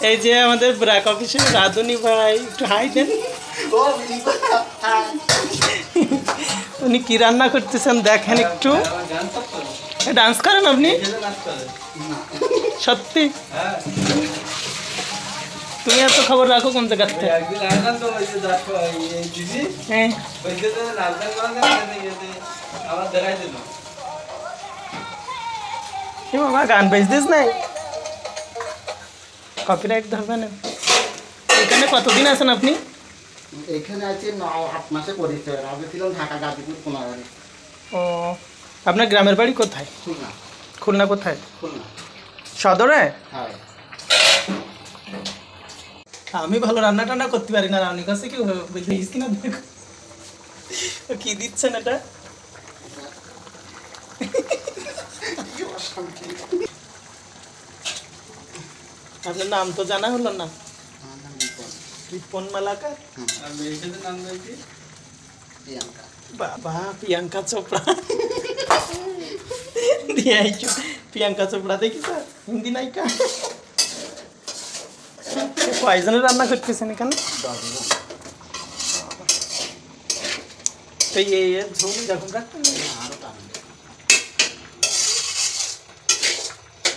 এই যে আমাদের ব্র্যাক অফিসের রাধুনি ভাই, একটু হাই দেন। উনি কি রান্না করতেছেন দেখেন একটু। ডান্স করেন আপনি? সত্যি? তুমি এত খবর রাখো কোন জায়গার থেকে? হ্যাঁ, বাবা গান বেচদিস নাই, কপিরাইট ধরবে না। এখানে কতদিন আছেন আপনি? এখানে আছে 9-8 মাসে পরিচয়। আগে ছিলাম ঢাকা গাজীপুর কোনাবাড়ি। ও, আপনার গ্রামের বাড়ি কোথায়? খুলনা। খুলনা কোথায়? খুলনা সদরে? হ্যাঁ। আমি ভালো রান্না টান্না করতে পারি না, রান্নার কাছে কি বুঝেছি না। দেখো কি দিচ্ছেন এটা। আপনার নাম তো জানা হলো না। রিপন মালাকার। বাবা প্রিয়াঙ্কা চোপড়া দিয়ে আইছো। প্রিয়াঙ্কা চোপড়া দেখিস হিন্দি নায়িকা। কয়জনের রান্না করতেছেন এখানে? তো এর ঝোল যখন রাখতেন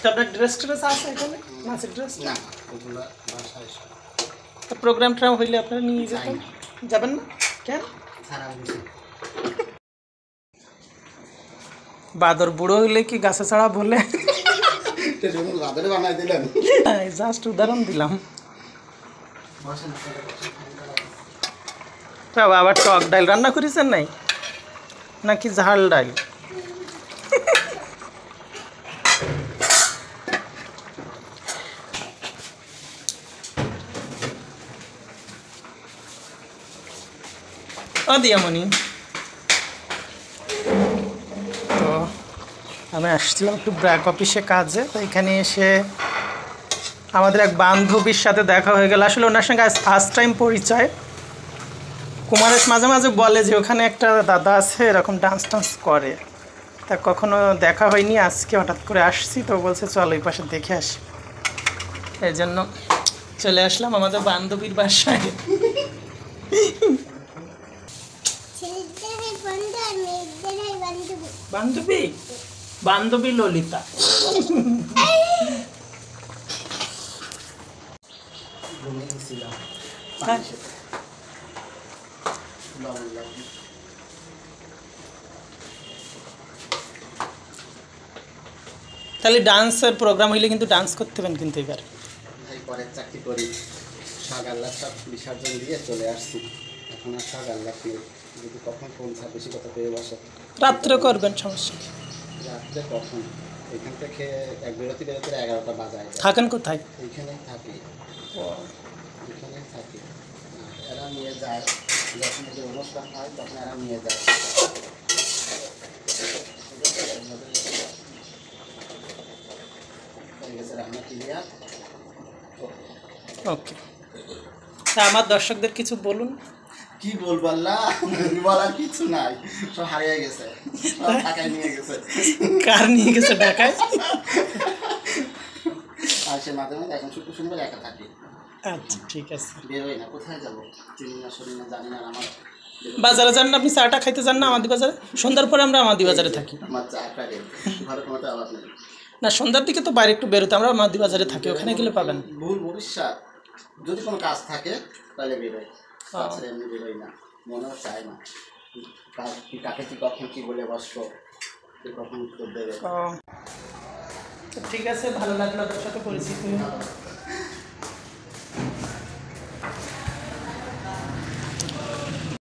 আপনার ড্রেস ট্রেস আছে এখানে? নাচের ড্রেস না, প্রোগ্রাম ট্রাম হইলে আপনারা নিয়ে যেতেন, যাবেন না কেন? বাদর বুড়ো হইলে কি গাছে ছাড়া বলে? জাস্ট উদাহরণ দিলাম। বাবা আবার টক ডাল রান্না করেছেন নাই নাকি ঝাল ডাল? দিয়ামণি, তো আমি আসছিলাম একটু ব্র্যাক অফিসে কাজে। তো এখানে এসে আমাদের এক বান্ধবীর সাথে দেখা হয়ে গেল। আসলে ওনার সঙ্গে ফার্স্ট টাইম পরিচয়। কুমারেশ মাঝে মাঝে বলে যে ওখানে একটা দাদা আছে এরকম ডান্স টান্স করে, তা কখনো দেখা হয়নি। আজকে হঠাৎ করে আসছি, তো বলছে চল ওই পাশে দেখে আসি। এই জন্য চলে আসলাম আমাদের বান্ধবীর বাসায়। বান্ধবী বান্ধবী ললিতা। তাহলে ডান্সের প্রোগ্রাম হইলে কিন্তু ডান্স করতে পারেন কিন্তু এবার। পরে চাকরি করি, শাক আল্লাহ সব বিসর্জন দিয়ে চলে আসছি। এখন আর শাক আল্লাহ নেই, যদি কখন কোন বেশি কথা পেয়ে বসে রাত্রে করবেন, সমস্যা রাত্রে কখন। এখান থেকে এক বিরতি বেরোতে 11টা বাজায়। থাকেন কোথায়? এইখানেই থাকি। এখানেই থাকি। এরা নিয়ে যায়, যখন যে অনুষ্ঠান হয় তখন এরা নিয়ে যায়। রান্না ক্লিয়ার। ওকে, আমার দর্শকদের কিছু বলুন। কি বলবো আল্লাহ, বলার কিছু নাই, সব হারিয়ে গেছে, সব ঢাকায় নিয়ে গেছে। কার নিয়ে গেছে ঢাকায়? আর সে মাঝে মাঝে এখন শুক্র শনিবার একা থাকি। আচ্ছা ঠিক আছে। বেরোই না, কোথায় যাবো চিনি না শুনি না জানি না। আমার বাজারে যান না আপনি? চাটা খাইতে যান না আমাদের বাজারে? সন্ধ্যার পরে আমরা আমাদের বাজারে থাকি। আমার চা খাই ঘরে কোনো আবার নেই না, সন্ধ্যার দিকে তো বাইরে একটু বেরোতে, আমরা আমাদের বাজারে থাকি, ওখানে গেলে পাবেন। ভুল ভবিষ্যৎ যদি কোনো কাজ থাকে তাহলে বেরোই, তাছাড়া এমনি বেরোই না, মনেও চায় না। কাকে কি কখন কি বলে বসবো, কখন উত্তর দেবে। ঠিক আছে, ভালো লাগলো আপনার সাথে পরিচিত হয়ে।